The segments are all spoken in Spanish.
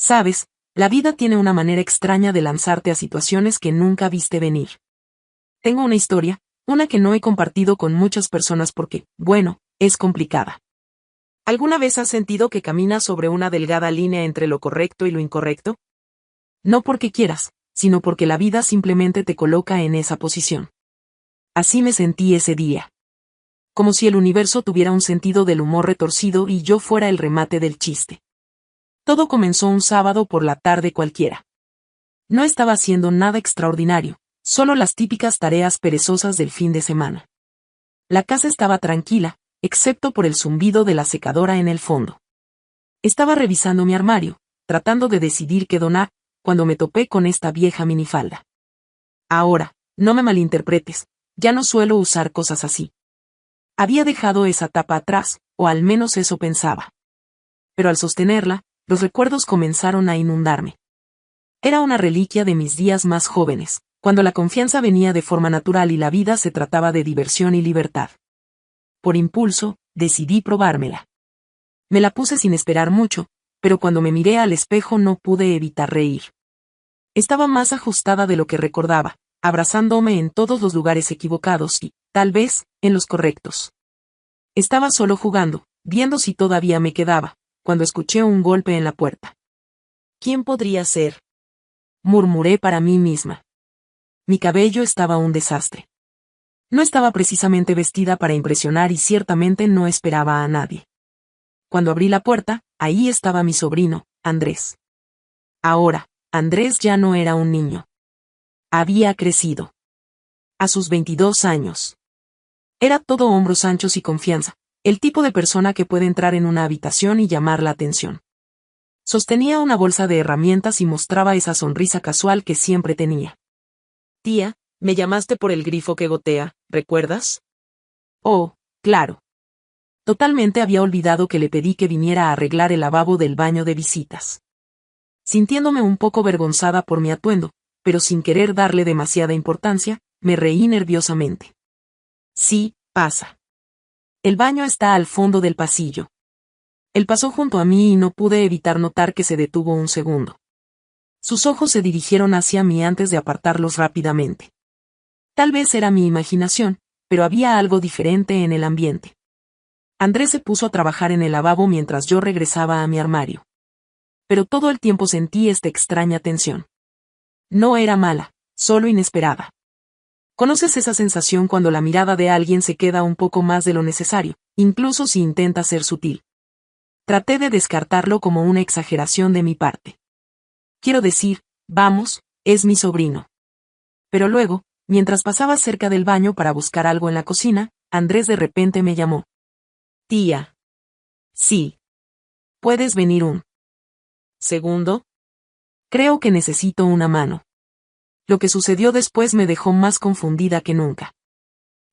Sabes, la vida tiene una manera extraña de lanzarte a situaciones que nunca viste venir. Tengo una historia, una que no he compartido con muchas personas porque, bueno, es complicada. ¿Alguna vez has sentido que caminas sobre una delgada línea entre lo correcto y lo incorrecto? No porque quieras, sino porque la vida simplemente te coloca en esa posición. Así me sentí ese día. Como si el universo tuviera un sentido del humor retorcido y yo fuera el remate del chiste. Todo comenzó un sábado por la tarde cualquiera. No estaba haciendo nada extraordinario, solo las típicas tareas perezosas del fin de semana. La casa estaba tranquila, excepto por el zumbido de la secadora en el fondo. Estaba revisando mi armario, tratando de decidir qué donar, cuando me topé con esta vieja minifalda. Ahora, no me malinterpretes, ya no suelo usar cosas así. Había dejado esa tapa atrás, o al menos eso pensaba. Pero al sostenerla, los recuerdos comenzaron a inundarme. Era una reliquia de mis días más jóvenes, cuando la confianza venía de forma natural y la vida se trataba de diversión y libertad. Por impulso, decidí probármela. Me la puse sin esperar mucho, pero cuando me miré al espejo no pude evitar reír. Estaba más ajustada de lo que recordaba, abrazándome en todos los lugares equivocados y, tal vez, en los correctos. Estaba solo jugando, viendo si todavía me quedaba, cuando escuché un golpe en la puerta. ¿Quién podría ser?, murmuré para mí misma. Mi cabello estaba un desastre. No estaba precisamente vestida para impresionar y ciertamente no esperaba a nadie. Cuando abrí la puerta, ahí estaba mi sobrino, Andrés. Ahora, Andrés ya no era un niño. Había crecido. A sus 22 años. Era todo hombros anchos y confianza, el tipo de persona que puede entrar en una habitación y llamar la atención. Sostenía una bolsa de herramientas y mostraba esa sonrisa casual que siempre tenía. Tía, me llamaste por el grifo que gotea, ¿recuerdas? Oh, claro. Totalmente había olvidado que le pedí que viniera a arreglar el lavabo del baño de visitas. Sintiéndome un poco avergonzada por mi atuendo, pero sin querer darle demasiada importancia, me reí nerviosamente. Sí, pasa. El baño está al fondo del pasillo. Él pasó junto a mí y no pude evitar notar que se detuvo un segundo. Sus ojos se dirigieron hacia mí antes de apartarlos rápidamente. Tal vez era mi imaginación, pero había algo diferente en el ambiente. Andrés se puso a trabajar en el lavabo mientras yo regresaba a mi armario. Pero todo el tiempo sentí esta extraña tensión. No era mala, solo inesperada. ¿Conoces esa sensación cuando la mirada de alguien se queda un poco más de lo necesario, incluso si intenta ser sutil? Traté de descartarlo como una exageración de mi parte. Quiero decir, vamos, es mi sobrino. Pero luego, mientras pasaba cerca del baño para buscar algo en la cocina, Andrés de repente me llamó. Tía. Sí. ¿Puedes venir un segundo? Creo que necesito una mano. Lo que sucedió después me dejó más confundida que nunca.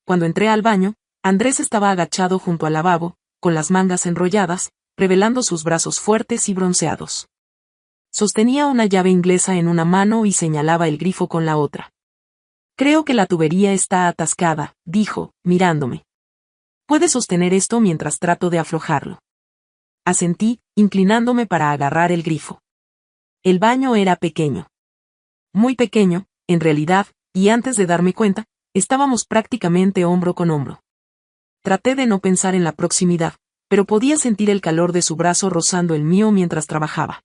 Cuando entré al baño, Andrés estaba agachado junto al lavabo, con las mangas enrolladas, revelando sus brazos fuertes y bronceados. Sostenía una llave inglesa en una mano y señalaba el grifo con la otra. Creo que la tubería está atascada, dijo, mirándome. ¿Puedes sostener esto mientras trato de aflojarlo? Asentí, inclinándome para agarrar el grifo. El baño era pequeño. Muy pequeño, en realidad, y antes de darme cuenta, estábamos prácticamente hombro con hombro. Traté de no pensar en la proximidad, pero podía sentir el calor de su brazo rozando el mío mientras trabajaba.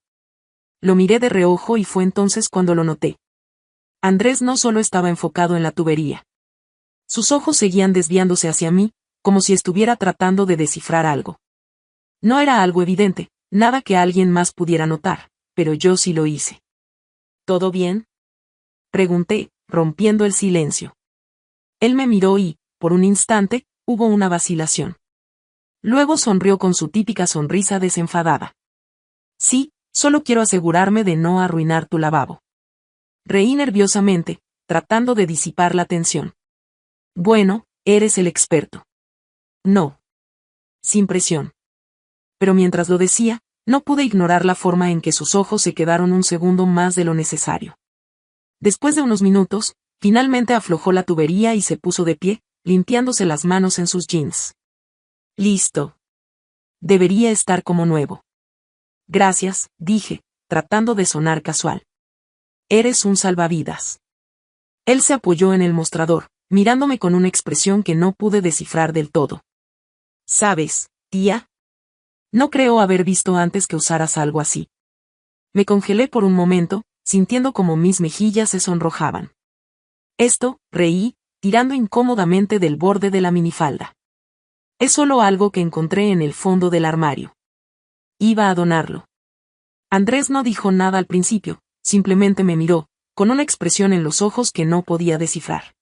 Lo miré de reojo y fue entonces cuando lo noté. Andrés no solo estaba enfocado en la tubería. Sus ojos seguían desviándose hacia mí, como si estuviera tratando de descifrar algo. No era algo evidente, nada que alguien más pudiera notar, pero yo sí lo hice. ¿Todo bien?, pregunté, rompiendo el silencio. Él me miró y, por un instante, hubo una vacilación. Luego sonrió con su típica sonrisa desenfadada. Sí, solo quiero asegurarme de no arruinar tu lavabo. Reí nerviosamente, tratando de disipar la tensión. Bueno, eres el experto. No. Sin presión. Pero mientras lo decía, no pude ignorar la forma en que sus ojos se quedaron un segundo más de lo necesario. Después de unos minutos, finalmente aflojó la tubería y se puso de pie, limpiándose las manos en sus jeans. Listo. Debería estar como nuevo. Gracias, dije, tratando de sonar casual. Eres un salvavidas. Él se apoyó en el mostrador, mirándome con una expresión que no pude descifrar del todo. ¿Sabes, tía? No creo haber visto antes que usaras algo así. Me congelé por un momento, sintiendo como mis mejillas se sonrojaban. Reí, tirando incómodamente del borde de la minifalda. Es solo algo que encontré en el fondo del armario. Iba a donarlo. Andrés no dijo nada al principio, simplemente me miró, con una expresión en los ojos que no podía descifrar.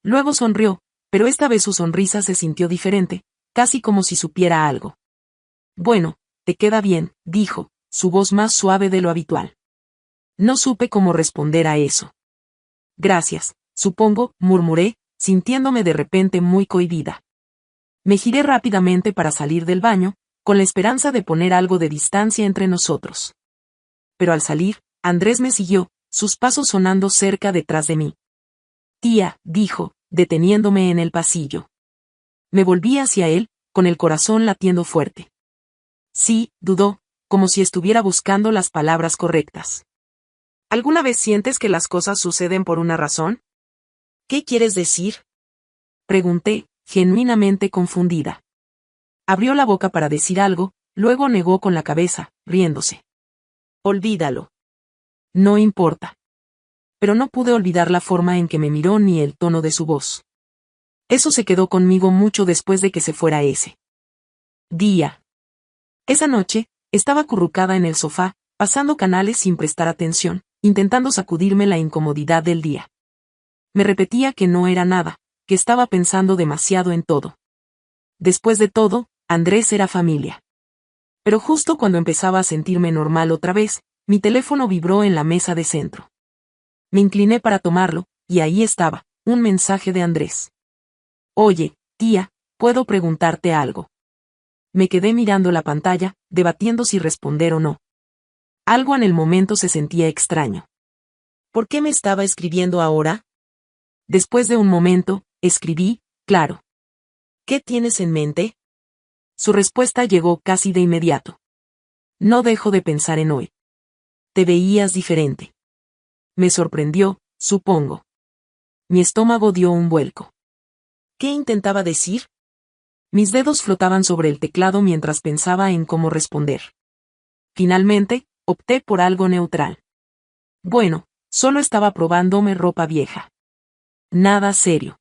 Luego sonrió, pero esta vez su sonrisa se sintió diferente, casi como si supiera algo. Bueno, te queda bien, dijo, su voz más suave de lo habitual. No supe cómo responder a eso. Gracias, supongo, murmuré, sintiéndome de repente muy cohibida. Me giré rápidamente para salir del baño, con la esperanza de poner algo de distancia entre nosotros. Pero al salir, Andrés me siguió, sus pasos sonando cerca detrás de mí. Tía, dijo, deteniéndome en el pasillo. Me volví hacia él, con el corazón latiendo fuerte. Sí, dudó, como si estuviera buscando las palabras correctas. ¿Alguna vez sientes que las cosas suceden por una razón? ¿Qué quieres decir? Pregunté, genuinamente confundida. Abrió la boca para decir algo, luego negó con la cabeza, riéndose. Olvídalo. No importa. Pero no pude olvidar la forma en que me miró ni el tono de su voz. Eso se quedó conmigo mucho después de que se fuera ese día. Esa noche, estaba acurrucada en el sofá, pasando canales sin prestar atención, intentando sacudirme la incomodidad del día. Me repetía que no era nada, que estaba pensando demasiado en todo. Después de todo, Andrés era familia. Pero justo cuando empezaba a sentirme normal otra vez, mi teléfono vibró en la mesa de centro. Me incliné para tomarlo, y ahí estaba, un mensaje de Andrés. Oye, tía, ¿puedo preguntarte algo? Me quedé mirando la pantalla, debatiendo si responder o no. Algo en el momento se sentía extraño. ¿Por qué me estaba escribiendo ahora? Después de un momento, escribí, claro. ¿Qué tienes en mente? Su respuesta llegó casi de inmediato. No dejo de pensar en hoy. Te veías diferente. Me sorprendió, supongo. Mi estómago dio un vuelco. ¿Qué intentaba decir? Mis dedos flotaban sobre el teclado mientras pensaba en cómo responder. Finalmente, opté por algo neutral. Bueno, solo estaba probándome ropa vieja. Nada serio.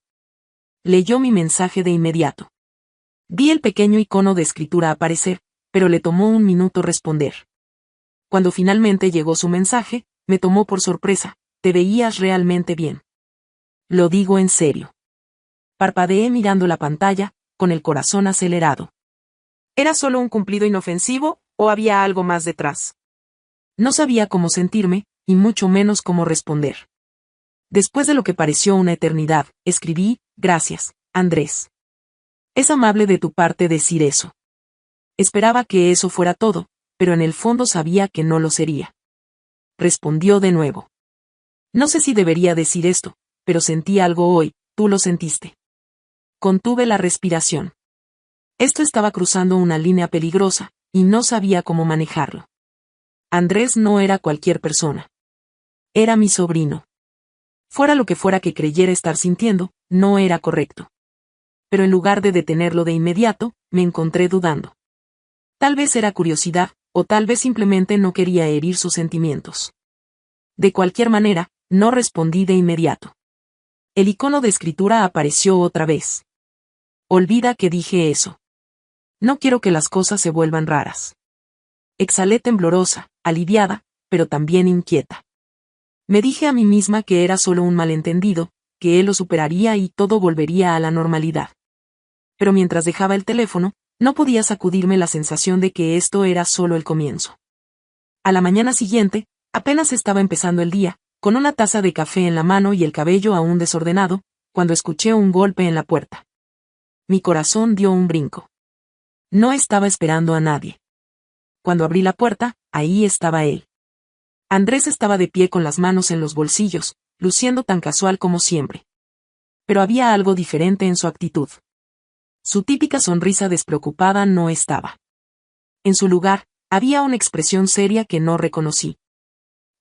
Leyó mi mensaje de inmediato. Vi el pequeño icono de escritura aparecer, pero le tomó un minuto responder. Cuando finalmente llegó su mensaje, me tomó por sorpresa. Te veías realmente bien. Lo digo en serio. Parpadeé mirando la pantalla, con el corazón acelerado. ¿Era solo un cumplido inofensivo, o había algo más detrás? No sabía cómo sentirme, y mucho menos cómo responder. Después de lo que pareció una eternidad, escribí, gracias, Andrés. Es amable de tu parte decir eso. Esperaba que eso fuera todo, pero en el fondo sabía que no lo sería. Respondió de nuevo. No sé si debería decir esto, pero sentí algo hoy, tú lo sentiste. Contuve la respiración. Esto estaba cruzando una línea peligrosa, y no sabía cómo manejarlo. Andrés no era cualquier persona. Era mi sobrino. Fuera lo que fuera que creyera estar sintiendo, no era correcto. Pero en lugar de detenerlo de inmediato, me encontré dudando. Tal vez era curiosidad, o tal vez simplemente no quería herir sus sentimientos. De cualquier manera, no respondí de inmediato. El icono de escritura apareció otra vez. Olvida que dije eso. No quiero que las cosas se vuelvan raras. Exhalé temblorosa, aliviada, pero también inquieta. Me dije a mí misma que era solo un malentendido, que él lo superaría y todo volvería a la normalidad. Pero mientras dejaba el teléfono, no podía sacudirme la sensación de que esto era solo el comienzo. A la mañana siguiente, apenas estaba empezando el día, con una taza de café en la mano y el cabello aún desordenado, cuando escuché un golpe en la puerta. Mi corazón dio un brinco. No estaba esperando a nadie. Cuando abrí la puerta, ahí estaba él. Andrés estaba de pie con las manos en los bolsillos, luciendo tan casual como siempre. Pero había algo diferente en su actitud. Su típica sonrisa despreocupada no estaba. En su lugar, Había una expresión seria que no reconocí.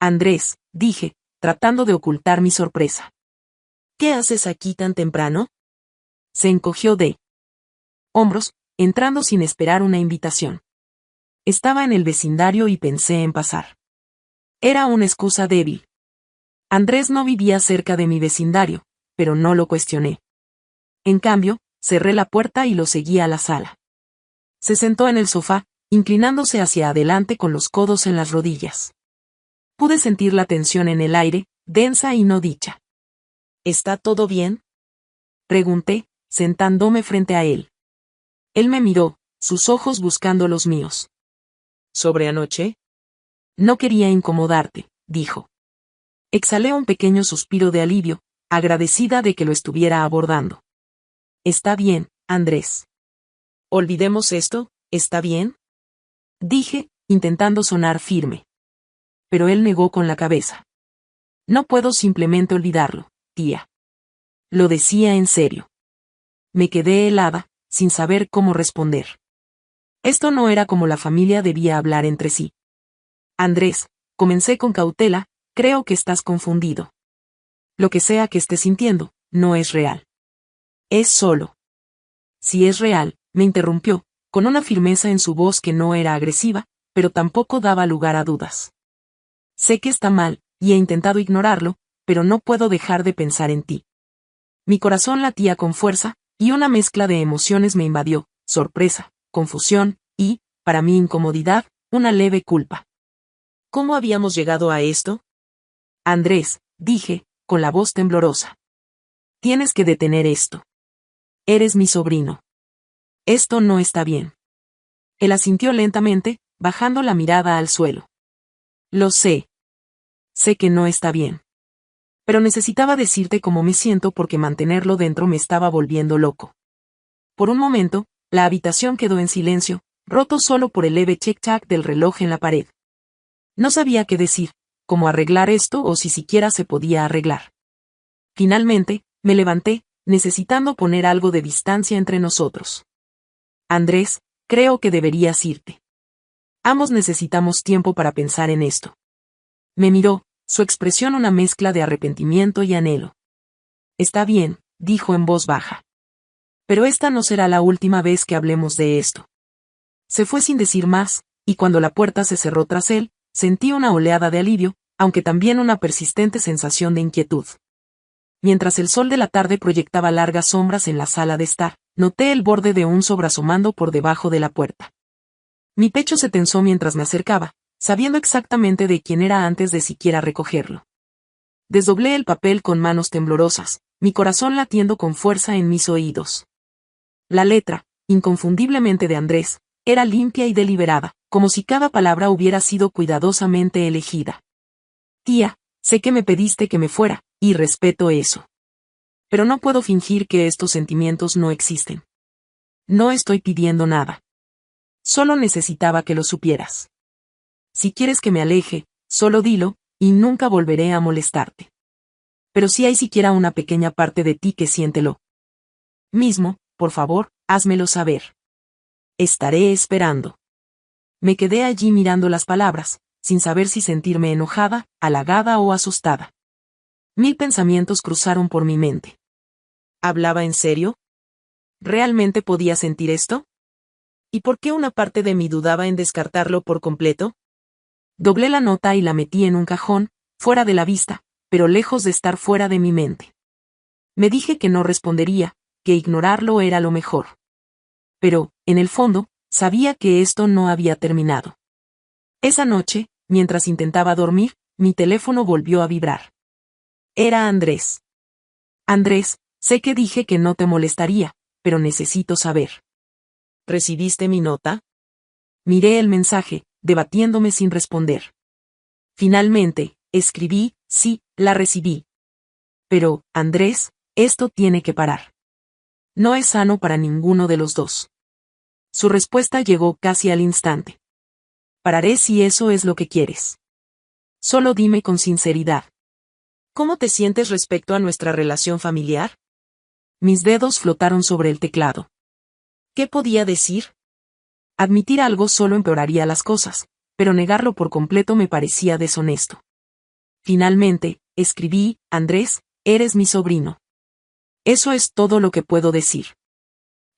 Andrés, dije, tratando de ocultar mi sorpresa. ¿Qué haces aquí tan temprano? Se encogió de hombros, entrando sin esperar una invitación. Estaba en el vecindario y pensé en pasar. Era una excusa débil. Andrés no vivía cerca de mi vecindario, pero no lo cuestioné. En cambio, cerré la puerta y lo seguí a la sala. Se sentó en el sofá, inclinándose hacia adelante con los codos en las rodillas. Pude sentir la tensión en el aire, densa y no dicha. ¿Está todo bien? Pregunté, sentándome frente a él. Él me miró, sus ojos buscando los míos. ¿Sobre anoche? No quería incomodarte, dijo. Exhalé un pequeño suspiro de alivio, agradecida de que lo estuviera abordando. Está bien, Andrés. Olvidemos esto, ¿está bien? Dije, intentando sonar firme. Pero él negó con la cabeza. No puedo simplemente olvidarlo, tía. Lo decía en serio. Me quedé helada, sin saber cómo responder. Esto no era como la familia debía hablar entre sí. Andrés, comencé con cautela, creo que estás confundido. Lo que sea que estés sintiendo, no es real. Es solo. Si es real, me interrumpió, con una firmeza en su voz que no era agresiva, pero tampoco daba lugar a dudas. Sé que está mal, y he intentado ignorarlo, pero no puedo dejar de pensar en ti. Mi corazón latía con fuerza, y una mezcla de emociones me invadió, sorpresa, confusión, y, para mi incomodidad, una leve culpa. ¿Cómo habíamos llegado a esto? Andrés, dije, con la voz temblorosa. Tienes que detener esto. Eres mi sobrino. Esto no está bien. Él asintió lentamente, bajando la mirada al suelo. Lo sé. Sé que no está bien. Pero necesitaba decirte cómo me siento porque mantenerlo dentro me estaba volviendo loco. Por un momento, la habitación quedó en silencio, roto solo por el leve tic-tac del reloj en la pared. No sabía qué decir, cómo arreglar esto o si siquiera se podía arreglar. Finalmente, me levanté, necesitando poner algo de distancia entre nosotros. Andrés, creo que deberías irte. Ambos necesitamos tiempo para pensar en esto. Me miró, su expresión una mezcla de arrepentimiento y anhelo. Está bien, dijo en voz baja. Pero esta no será la última vez que hablemos de esto. Se fue sin decir más, y cuando la puerta se cerró tras él, sentí una oleada de alivio, aunque también una persistente sensación de inquietud. Mientras el sol de la tarde proyectaba largas sombras en la sala de estar, noté el borde de un sobre asomando por debajo de la puerta. Mi pecho se tensó mientras me acercaba, sabiendo exactamente de quién era antes de siquiera recogerlo. Desdoblé el papel con manos temblorosas, mi corazón latiendo con fuerza en mis oídos. La letra, inconfundiblemente de Andrés, era limpia y deliberada, como si cada palabra hubiera sido cuidadosamente elegida. Tía, sé que me pediste que me fuera, y respeto eso. Pero no puedo fingir que estos sentimientos no existen. No estoy pidiendo nada. Solo necesitaba que lo supieras. Si quieres que me aleje, solo dilo, y nunca volveré a molestarte. Pero si hay siquiera una pequeña parte de ti que siéntelo mismo, por favor, házmelo saber. Estaré esperando. Me quedé allí mirando las palabras, sin saber si sentirme enojada, halagada o asustada. Mil pensamientos cruzaron por mi mente. ¿Hablaba en serio? ¿Realmente podía sentir esto? ¿Y por qué una parte de mí dudaba en descartarlo por completo? Doblé la nota y la metí en un cajón, fuera de la vista, pero lejos de estar fuera de mi mente. Me dije que no respondería, que ignorarlo era lo mejor. Pero, en el fondo, sabía que esto no había terminado. Esa noche, mientras intentaba dormir, mi teléfono volvió a vibrar. Era Andrés. Andrés, sé que dije que no te molestaría, pero necesito saber. ¿Recibiste mi nota? Miré el mensaje, debatiéndome sin responder. Finalmente, escribí, sí, la recibí. Pero, Andrés, esto tiene que parar. No es sano para ninguno de los dos. Su respuesta llegó casi al instante. Pararé si eso es lo que quieres. Solo dime con sinceridad. ¿Cómo te sientes respecto a nuestra relación familiar? Mis dedos flotaron sobre el teclado. ¿Qué podía decir? Admitir algo solo empeoraría las cosas, pero negarlo por completo me parecía deshonesto. Finalmente, escribí: Andrés, eres mi sobrino. Eso es todo lo que puedo decir.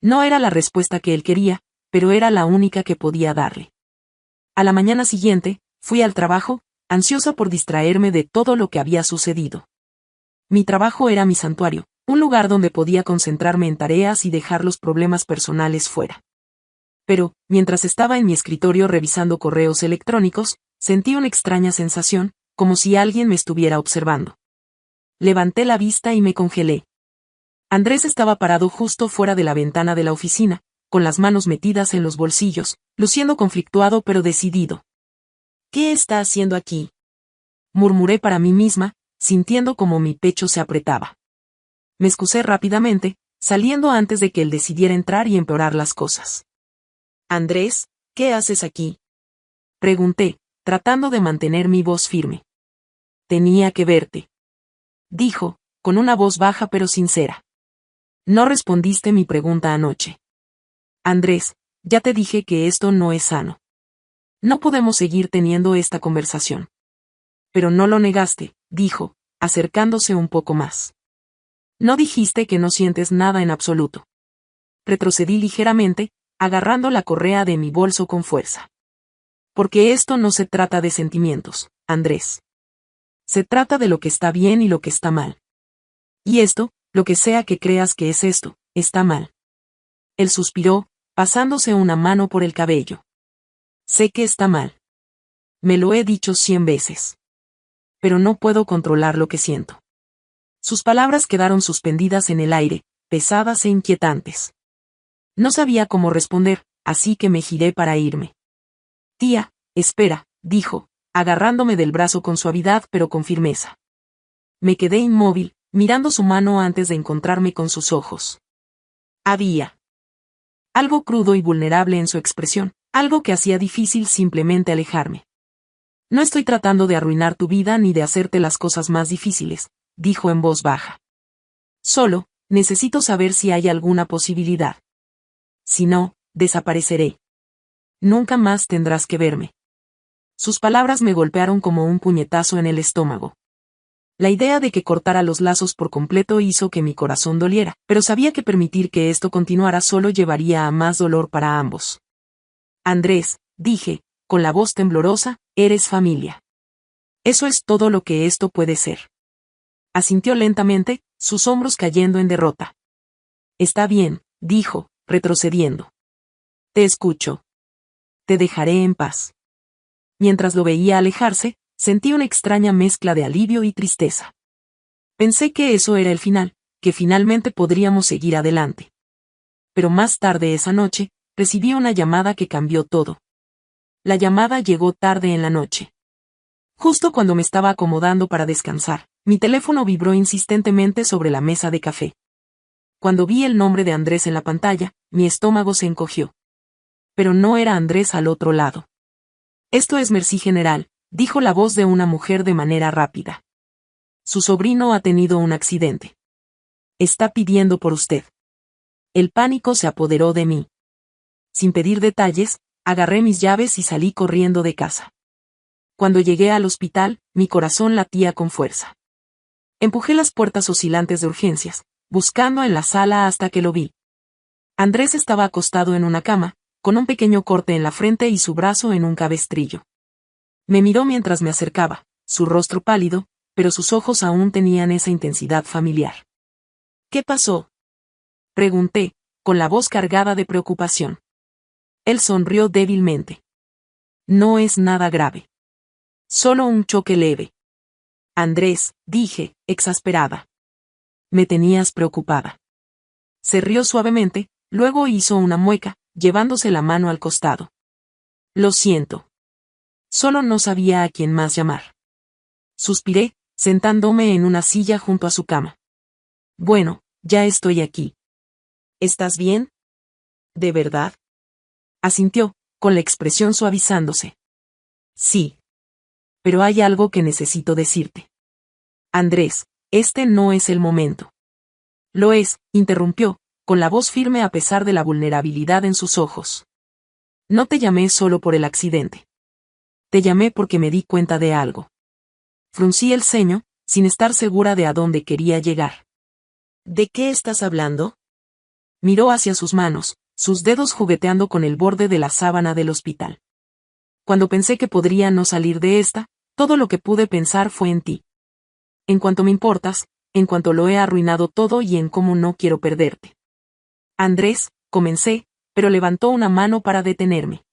No era la respuesta que él quería, pero era la única que podía darle. A la mañana siguiente, fui al trabajo, ansiosa por distraerme de todo lo que había sucedido. Mi trabajo era mi santuario, un lugar donde podía concentrarme en tareas y dejar los problemas personales fuera. Pero, mientras estaba en mi escritorio revisando correos electrónicos, sentí una extraña sensación, como si alguien me estuviera observando. Levanté la vista y me congelé. Andrés estaba parado justo fuera de la ventana de la oficina, con las manos metidas en los bolsillos, luciendo conflictuado pero decidido. ¿Qué está haciendo aquí?, murmuré para mí misma, sintiendo como mi pecho se apretaba. Me excusé rápidamente, saliendo antes de que él decidiera entrar y empeorar las cosas. Andrés, ¿qué haces aquí?, pregunté, tratando de mantener mi voz firme. Tenía que verte, dijo, con una voz baja pero sincera. No respondiste mi pregunta anoche. Andrés, ya te dije que esto no es sano. No podemos seguir teniendo esta conversación. Pero no lo negaste, dijo, acercándose un poco más. No dijiste que no sientes nada en absoluto. Retrocedí ligeramente, agarrando la correa de mi bolso con fuerza. Porque esto no se trata de sentimientos, Andrés. Se trata de lo que está bien y lo que está mal. Y esto, lo que sea que creas que es esto, está mal. Él suspiró, pasándose una mano por el cabello. Sé que está mal. Me lo he dicho 100 veces. Pero no puedo controlar lo que siento. Sus palabras quedaron suspendidas en el aire, pesadas e inquietantes. No sabía cómo responder, así que me giré para irme. Tía, espera, dijo, agarrándome del brazo con suavidad pero con firmeza. Me quedé inmóvil, mirando su mano antes de encontrarme con sus ojos. Había algo crudo y vulnerable en su expresión, algo que hacía difícil simplemente alejarme. No estoy tratando de arruinar tu vida ni de hacerte las cosas más difíciles, dijo en voz baja. Solo, necesito saber si hay alguna posibilidad. Si no, desapareceré. Nunca más tendrás que verme. Sus palabras me golpearon como un puñetazo en el estómago. La idea de que cortara los lazos por completo hizo que mi corazón doliera, pero sabía que permitir que esto continuara solo llevaría a más dolor para ambos. Andrés, dije, con la voz temblorosa, eres familia. Eso es todo lo que esto puede ser. Asintió lentamente, sus hombros cayendo en derrota. Está bien, dijo, retrocediendo. Te escucho. Te dejaré en paz. Mientras lo veía alejarse, sentí una extraña mezcla de alivio y tristeza. Pensé que eso era el final, que finalmente podríamos seguir adelante. Pero más tarde esa noche, recibí una llamada que cambió todo. La llamada llegó tarde en la noche. Justo cuando me estaba acomodando para descansar, mi teléfono vibró insistentemente sobre la mesa de café. Cuando vi el nombre de Andrés en la pantalla, mi estómago se encogió. Pero no era Andrés al otro lado. Esto es Merci General, dijo la voz de una mujer de manera rápida. Su sobrino ha tenido un accidente. Está pidiendo por usted. El pánico se apoderó de mí. Sin pedir detalles, agarré mis llaves y salí corriendo de casa. Cuando llegué al hospital, mi corazón latía con fuerza. Empujé las puertas oscilantes de urgencias, buscando en la sala hasta que lo vi. Andrés estaba acostado en una cama, con un pequeño corte en la frente y su brazo en un cabestrillo. Me miró mientras me acercaba, su rostro pálido, pero sus ojos aún tenían esa intensidad familiar. ¿Qué pasó?, pregunté, con la voz cargada de preocupación. Él sonrió débilmente. No es nada grave. Solo un choque leve. Andrés, dije, exasperada. Me tenías preocupada. Se rió suavemente, luego hizo una mueca, llevándose la mano al costado. Lo siento. Solo no sabía a quién más llamar. Suspiré, sentándome en una silla junto a su cama. Bueno, ya estoy aquí. ¿Estás bien? ¿De verdad? Asintió, con la expresión suavizándose. Sí. Pero hay algo que necesito decirte. Andrés, este no es el momento. Lo es, interrumpió, con la voz firme a pesar de la vulnerabilidad en sus ojos. No te llamé solo por el accidente. Te llamé porque me di cuenta de algo. Fruncí el ceño, sin estar segura de a dónde quería llegar. ¿De qué estás hablando? Miró hacia sus manos, sus dedos jugueteando con el borde de la sábana del hospital. Cuando pensé que podría no salir de esta, todo lo que pude pensar fue en ti. En cuanto me importas, en cuanto lo he arruinado todo y en cómo no quiero perderte. Andrés, comencé, pero levantó una mano para detenerme.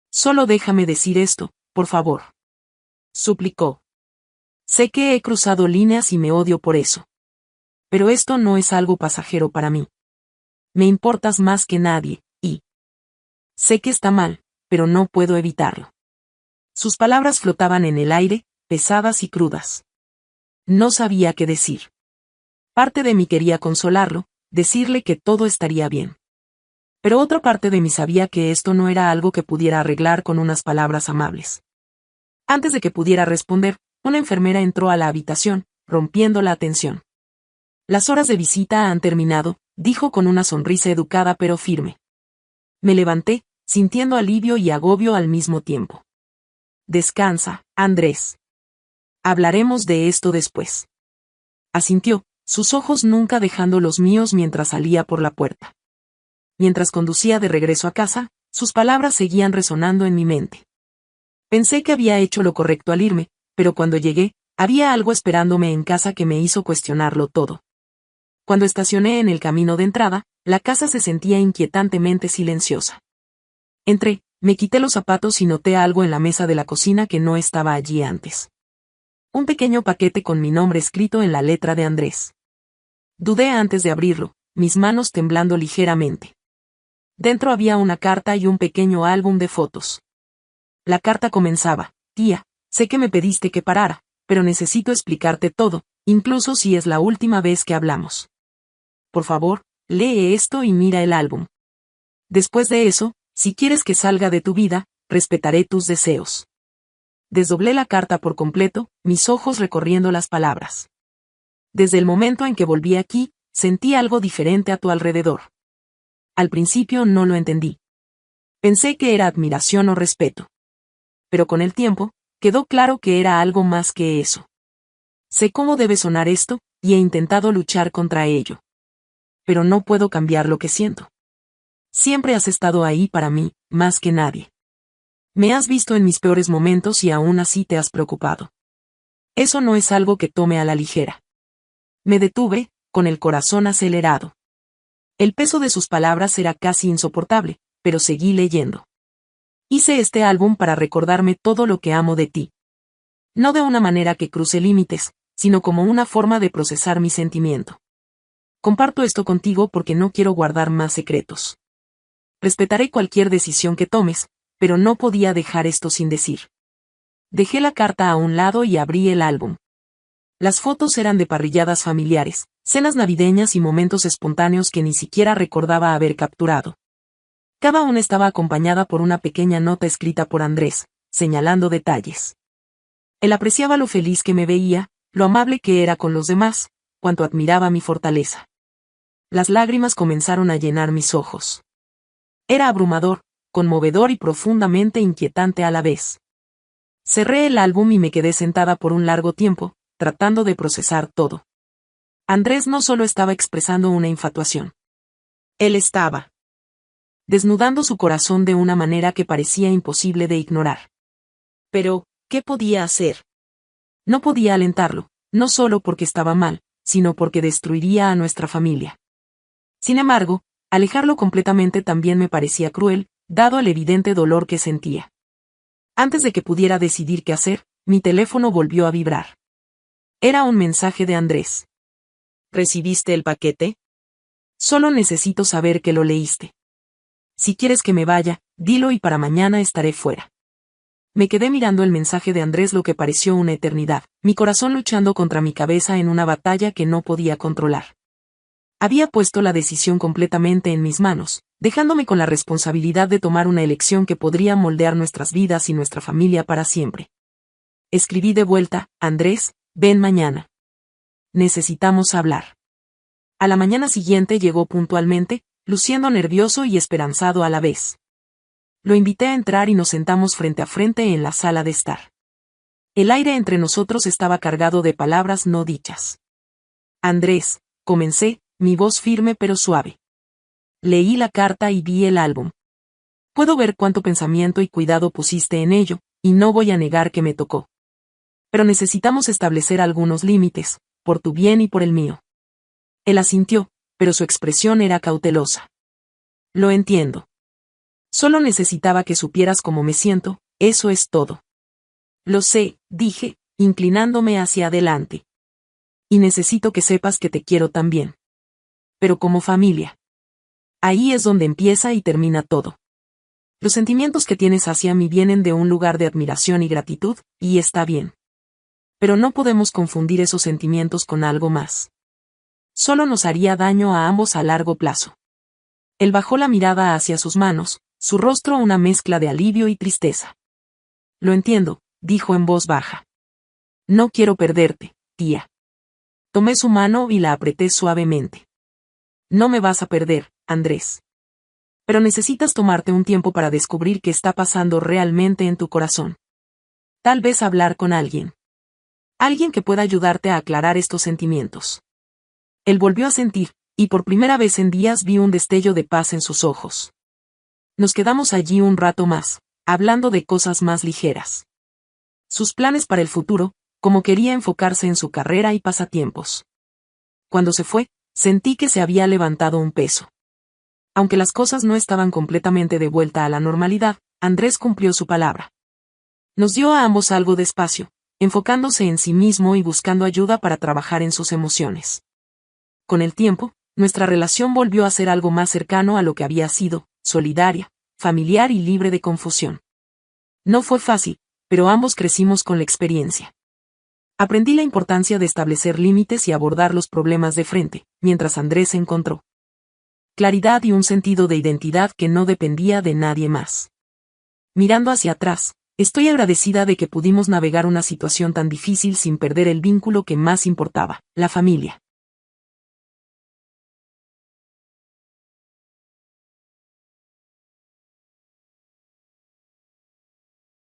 Solo déjame decir esto, por favor. Suplicó. Sé que he cruzado líneas y me odio por eso. Pero esto no es algo pasajero para mí. Me importas más que nadie, y sé que está mal, pero no puedo evitarlo. Sus palabras flotaban en el aire, pesadas y crudas. No sabía qué decir. Parte de mí quería consolarlo, decirle que todo estaría bien. Pero otra parte de mí sabía que esto no era algo que pudiera arreglar con unas palabras amables. Antes de que pudiera responder, una enfermera entró a la habitación, rompiendo la atención. Las horas de visita han terminado, dijo con una sonrisa educada pero firme. Me levanté, sintiendo alivio y agobio al mismo tiempo. Descansa, Andrés. Hablaremos de esto después. Asintió, sus ojos nunca dejando los míos mientras salía por la puerta. Mientras conducía de regreso a casa, sus palabras seguían resonando en mi mente. Pensé que había hecho lo correcto al irme, pero cuando llegué, había algo esperándome en casa que me hizo cuestionarlo todo. Cuando estacioné en el camino de entrada, la casa se sentía inquietantemente silenciosa. Entré, me quité los zapatos y noté algo en la mesa de la cocina que no estaba allí antes. Un pequeño paquete con mi nombre escrito en la letra de Andrés. Dudé antes de abrirlo, mis manos temblando ligeramente. Dentro había una carta y un pequeño álbum de fotos. La carta comenzaba: tía, sé que me pediste que parara, pero necesito explicarte todo, incluso si es la última vez que hablamos. Por favor, lee esto y mira el álbum. Después de eso, si quieres que salga de tu vida, respetaré tus deseos. Desdoblé la carta por completo, mis ojos recorriendo las palabras. Desde el momento en que volví aquí, sentí algo diferente a tu alrededor. Al principio no lo entendí. Pensé que era admiración o respeto. Pero con el tiempo, quedó claro que era algo más que eso. Sé cómo debe sonar esto, y he intentado luchar contra ello. Pero no puedo cambiar lo que siento. Siempre has estado ahí para mí, más que nadie. Me has visto en mis peores momentos y aún así te has preocupado. Eso no es algo que tome a la ligera. Me detuve, con el corazón acelerado. El peso de sus palabras era casi insoportable, pero seguí leyendo. Hice este álbum para recordarme todo lo que amo de ti. No de una manera que cruce límites, sino como una forma de procesar mi sentimiento. Comparto esto contigo porque no quiero guardar más secretos. Respetaré cualquier decisión que tomes, pero no podía dejar esto sin decir. Dejé la carta a un lado y abrí el álbum. Las fotos eran de parrilladas familiares, cenas navideñas y momentos espontáneos que ni siquiera recordaba haber capturado. Cada una estaba acompañada por una pequeña nota escrita por Andrés, señalando detalles. Él apreciaba lo feliz que me veía, lo amable que era con los demás, cuánto admiraba mi fortaleza. Las lágrimas comenzaron a llenar mis ojos. Era abrumador, conmovedor y profundamente inquietante a la vez. Cerré el álbum y me quedé sentada por un largo tiempo, tratando de procesar todo. Andrés no solo estaba expresando una infatuación. Él estaba desnudando su corazón de una manera que parecía imposible de ignorar. Pero, ¿qué podía hacer? No podía alentarlo, no solo porque estaba mal, sino porque destruiría a nuestra familia. Sin embargo, alejarlo completamente también me parecía cruel, dado el evidente dolor que sentía. Antes de que pudiera decidir qué hacer, mi teléfono volvió a vibrar. Era un mensaje de Andrés. ¿Recibiste el paquete? Solo necesito saber que lo leíste. Si quieres que me vaya, dilo y para mañana estaré fuera. Me quedé mirando el mensaje de Andrés lo que pareció una eternidad, mi corazón luchando contra mi cabeza en una batalla que no podía controlar. Había puesto la decisión completamente en mis manos, dejándome con la responsabilidad de tomar una elección que podría moldear nuestras vidas y nuestra familia para siempre. Escribí de vuelta: Andrés, ven mañana. Necesitamos hablar. A la mañana siguiente llegó puntualmente, luciendo nervioso y esperanzado a la vez. Lo invité a entrar y nos sentamos frente a frente en la sala de estar. El aire entre nosotros estaba cargado de palabras no dichas. Andrés, comencé, mi voz firme pero suave. Leí la carta y vi el álbum. Puedo ver cuánto pensamiento y cuidado pusiste en ello, y no voy a negar que me tocó. Pero necesitamos establecer algunos límites, por tu bien y por el mío. Él asintió, pero su expresión era cautelosa. Lo entiendo. Solo necesitaba que supieras cómo me siento, eso es todo. Lo sé, dije, inclinándome hacia adelante. Y necesito que sepas que te quiero también. Pero como familia. Ahí es donde empieza y termina todo. Los sentimientos que tienes hacia mí vienen de un lugar de admiración y gratitud, y está bien. Pero no podemos confundir esos sentimientos con algo más. Solo nos haría daño a ambos a largo plazo. Él bajó la mirada hacia sus manos, su rostro una mezcla de alivio y tristeza. Lo entiendo, dijo en voz baja. No quiero perderte, tía. Tomé su mano y la apreté suavemente. No me vas a perder, Andrés. Pero necesitas tomarte un tiempo para descubrir qué está pasando realmente en tu corazón. Tal vez hablar con alguien. Alguien que pueda ayudarte a aclarar estos sentimientos. Él volvió a sentir, y por primera vez en días vi un destello de paz en sus ojos. Nos quedamos allí un rato más, hablando de cosas más ligeras. Sus planes para el futuro, como quería enfocarse en su carrera y pasatiempos. Cuando se fue, sentí que se había levantado un peso. Aunque las cosas no estaban completamente de vuelta a la normalidad, Andrés cumplió su palabra. Nos dio a ambos algo de espacio, enfocándose en sí mismo y buscando ayuda para trabajar en sus emociones. Con el tiempo, nuestra relación volvió a ser algo más cercano a lo que había sido, solidaria, familiar y libre de confusión. No fue fácil, pero ambos crecimos con la experiencia. Aprendí la importancia de establecer límites y abordar los problemas de frente, mientras Andrés encontró claridad y un sentido de identidad que no dependía de nadie más. Mirando hacia atrás, estoy agradecida de que pudimos navegar una situación tan difícil sin perder el vínculo que más importaba, la familia.